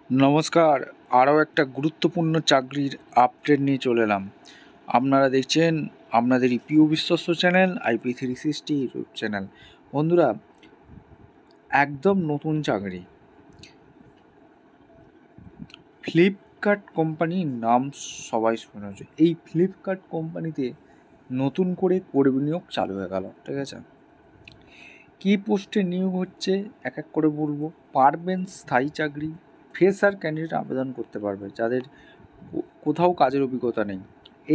নমস্কার, আরও একটা গুরুত্বপূর্ণ চাকরির আপডেট নিয়ে চলে এলাম। আপনারা দেখছেন আপনাদেরই প্রিয় বিশ্বস্ত চ্যানেল IP360 ইউটিউব চ্যানেল। বন্ধুরা, একদম নতুন চাকরি, ফ্লিপকার্ট কোম্পানির নাম সবাই শুনেছে। এই ফ্লিপকার্ট কোম্পানিতে নতুন করে কর্মী নিয়োগ চালু হয়ে গেল। ঠিক আছে, কী পোস্টে নিয়োগ হচ্ছে এক এক করে বলবো। পারবেন স্থায়ী চাকরি, ফ্রেশার ক্যান্ডিডেট আবেদন করতে পারবে যাদের কোথাও কাজের অভিজ্ঞতা নেই।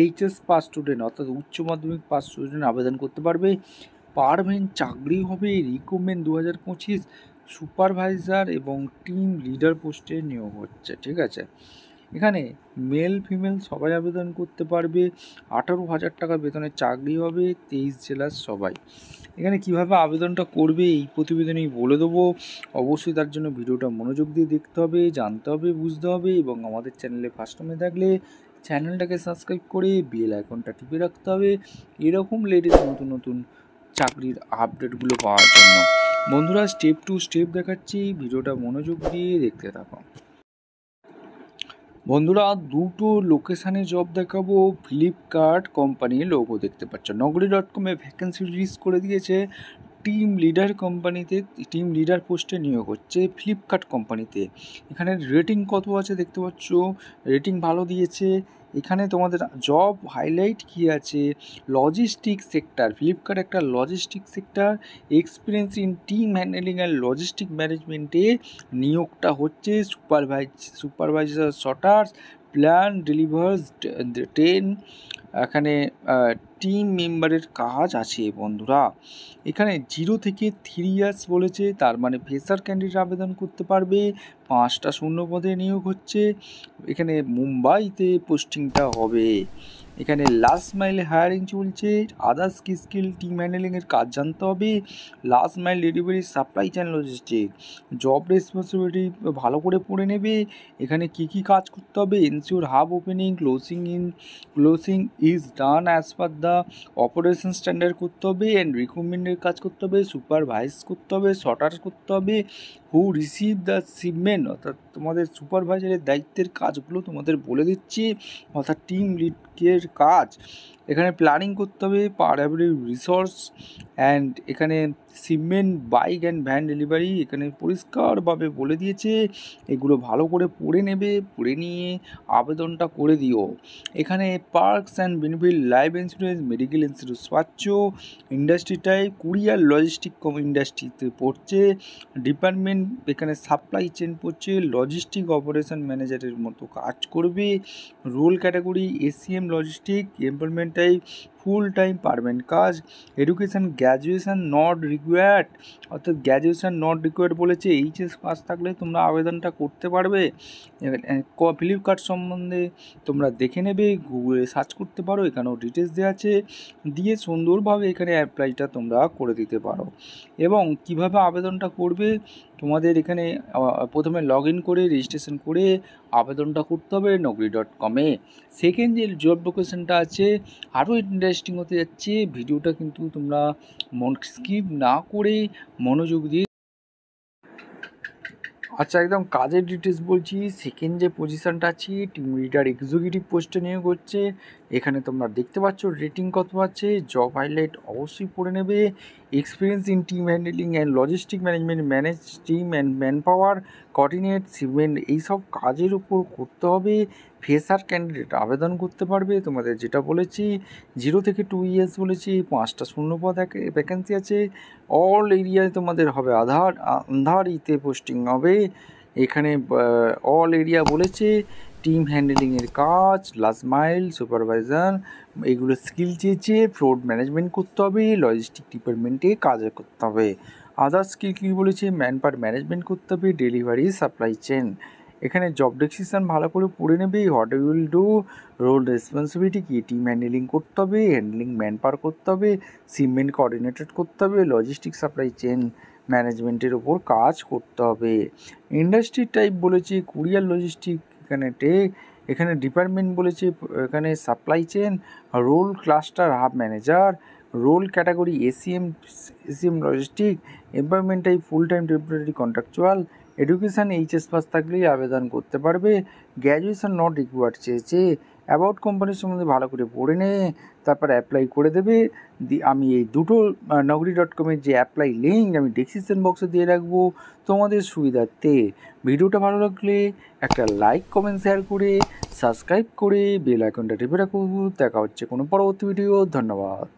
HS পাস স্টুডেন্ট অর্থাৎ উচ্চ মাধ্যমিক পাস স্টুডেন্ট আবেদন করতে পারবে। পারবেন চাকরি হবে রিক্রুটমেন্ট 2025 সুপারভাইজার এবং টিম লিডার পোস্টে নিয়োগ হচ্ছে। ঠিক আছে, এখানে মেল ফিমেল সবাই আবেদন করতে পারবে। 18,000 টাকা বেতনের চাকরি হবে, 23 জেলার সবাই। এখানে কিভাবে আবেদনটা করবে এই প্রতিবেদনেই বলে দেবো। অবশ্যই তার জন্য ভিডিওটা মনোযোগ দিয়ে দেখতে হবে, জানতে হবে, বুঝতে হবে এবং আমাদের চ্যানেলে ফার্স্ট টাইমে থাকলে চ্যানেলটাকে সাবস্ক্রাইব করে বেল আইকনটা টিপে রাখতে হবে এরকম লেটেস্ট নতুন নতুন চাকরির আপডেটগুলো পাওয়ার জন্য। বন্ধুরা, স্টেপ টু স্টেপ দেখাচ্ছি, ভিডিওটা মনোযোগ দিয়ে দেখতে থাকো। বন্ধুরা, দুটো লোকেশানে জব দেখাবো। ফ্লিপকার্ট কোম্পানির লোগো দেখতে পাচ্ছ। Naukri.com-এ ভ্যাকেন্সি রিলিজ করে দিয়েছে। টিম লিডার কোম্পানিতে টিম লিডার পোস্টে নিয়োগ হচ্ছে ফ্লিপকার্ট কোম্পানিতে। এখানে রেটিং কত আছে দেখতে পাচ্ছ, রেটিং ভালো দিয়েছে। এখানে তোমাদের জব হাইলাইট কী আছে, লজিস্টিক সেক্টর, ফ্লিপকার্ট একটা logistic sector, experience in team handling and logistic ম্যানেজমেন্টে নিয়োগটা হচ্ছে। Supervisor sorters plan delivers 10। এখানে টিম মেম্বারের কাজ আছে। বন্ধুরা, এখানে 0 থেকে 3 ইয়ার্স বলেছে, তার মানে ফ্রেশার ক্যান্ডিডেট আবেদন করতে পারবে। 5টা শূন্য পদে নিয়োগ হচ্ছে। এখানে মুম্বাইতে পোস্টিংটা হবে। এখানে লাস্ট মাইল হায়ারিং চলছে। আদার্স কি স্কিল টিম হ্যান্ডেলিংয়ের কাজ জানতে হবে। Last mile delivery supply chain logistic. Job responsibility ভালো করে পড়ে নেবে। এখানে কি কি কাজ করতে হবে, ensure hub opening closing is done as per the operation standard করতে হবে। অ্যান্ড রিক্রুটমেন্টের কাজ করতে হবে, সুপারভাইজ করতে হবে, শর্টার করতে হবে। হু রিসিভ দ্য শিপমেন্ট, অর্থাৎ তোমাদের সুপারভাইজারের দায়িত্বের কাজগুলো তোমাদের বলে দিচ্ছি, অর্থাৎ টিম লিডের কাজ। এখানে প্ল্যানিং করতে হবে, পার অ্যাভারেজ রিসোর্স অ্যান্ড এখানে shipment bike and van delivery এখানে পরিষ্কারভাবে বলে দিয়েছে। এগুলো ভালো করে পড়ে নেবে, পড়ে নিয়ে আবেদনটা করে দিও। এখানে perks and benefit, life insurance, medical insurance পাচ্ছ। ইন্ডাস্ট্রি টাইপ কুরিয়ার লজিস্টিক ইন্ডাস্ট্রিতে পড়ছে। ডিপার্টমেন্ট এখানে সাপ্লাই চেন পড়ছে, লজিস্টিক অপারেশন ম্যানেজারের মতো কাজ করবে। Role category ACM logistic, employment type full time permanent কাজ। এডুকেশান গ্র্যাজুয়েশান নট রিকোয়ার্ড, অর্থাৎ গ্র্যাজুয়েশান নট রিকোয়ার্ড বলেছে। HS পাস থাকলে তোমরা আবেদনটা করতে পারবে। ফ্লিপকার্ট সম্বন্ধে তোমরা দেখে নেবে, গুগলে সার্চ করতে পারো, এখানেও ডিটেলস দেওয়া আছে, দিয়ে সুন্দরভাবে এখানে অ্যাপ্লাইটা তোমরা করে দিতে পারো। এবং কিভাবে আবেদনটা করবে, তোমাদের এখানে প্রথমে লগ ইন করে রেজিস্ট্রেশন করে আবেদনটা করতে হবে Naukri.com-এ। সেকেন্ড যে জব লোকেশনটা আছে আরও ইন্টারেস্টিং হতে যাচ্ছে, ভিডিওটা কিন্তু তোমরা স্কিপ না করে মনোযোগ দিয়ে। আচ্ছা, একদম কাজের ডিটেলস বলছি। সেকেন্ড যে পজিশানটা আছে টিম লিডার এক্সিকিউটিভ পোস্টে নিয়োগ হচ্ছে। এখানে তোমরা দেখতে পাচ্ছ রেটিং কত আছে, জব হাইলাইট অবশ্যই পড়ে নেবে। Experience in team handling and logistic management, manage team and man power, coordinate shipment, এইসব কাজের উপর করতে হবে। ফ্রেশার ক্যান্ডিডেট আবেদন করতে পারবে। তোমাদের যেটা বলেছি 0 থেকে 2 ইয়ার্স বলেছি। 5টা শূন্যপদ ভ্যাকেন্সি আছে। অল এরিয়ায় তোমাদের হবে আন্ধারিতে পোস্টিং হবে। এখানে অল এরিয়া বলেছে। টিম হ্যান্ডেলিংয়ের কাজ, লাস্ট মাইল সুপারভাইজার, এগুলো স্কিল চেয়েছে। ফ্রড ম্যানেজমেন্ট করতে হবে, লজিস্টিক ডিপার্টমেন্টে কাজ করতে হবে। আদার্স স্কিল কী বলেছে, ম্যান পাওয়ার ম্যানেজমেন্ট করতে হবে, ডেলিভারি সাপ্লাই চেন। এখানে জব ডেসক্রিপশন ভালো করে পড়ে নেবে। What you will do, role responsibility কী, টিম হ্যান্ডেলিং করতে হবে, হ্যান্ডলিং ম্যান পাওয়ার করতে হবে, শিপমেন্ট কোঅর্ডিনেটেড করতে হবে, লজিস্টিক সাপ্লাই চেন ম্যানেজমেন্টের ওপর কাজ করতে হবে। ইন্ডাস্ট্রি টাইপ বলেছে কুরিয়ার লজিস্টিক, এখানে ডিপার্টমেন্ট বলেছে, এখানে supply chain, role cluster hub manager, role category ACM logistic, employment type full time temporary contractual, education HS pass থাকলেই আবেদন করতে পারবে, গ্র্যাজুয়েশন নট রিকোয়ার্ড চেয়েছে। অ্যাবাউট কোম্পানির সম্বন্ধে ভালো করে পড়ে নে, তারপর অ্যাপ্লাই করে দেবে। আমি এই দুটো naukri.com-এর যে অ্যাপ্লাই লিঙ্ক আমি ডেসক্রিপশন বক্সে দিয়ে রাখবো তোমাদের সুবিধার্থে। ভিডিওটা ভালো লাগলে একটা লাইক কমেন্ট শেয়ার করে সাবস্ক্রাইব করে বেল আইকনটা টিপে রাখো। দেখা হচ্ছে কোনো পরবর্তী ভিডিও। ধন্যবাদ।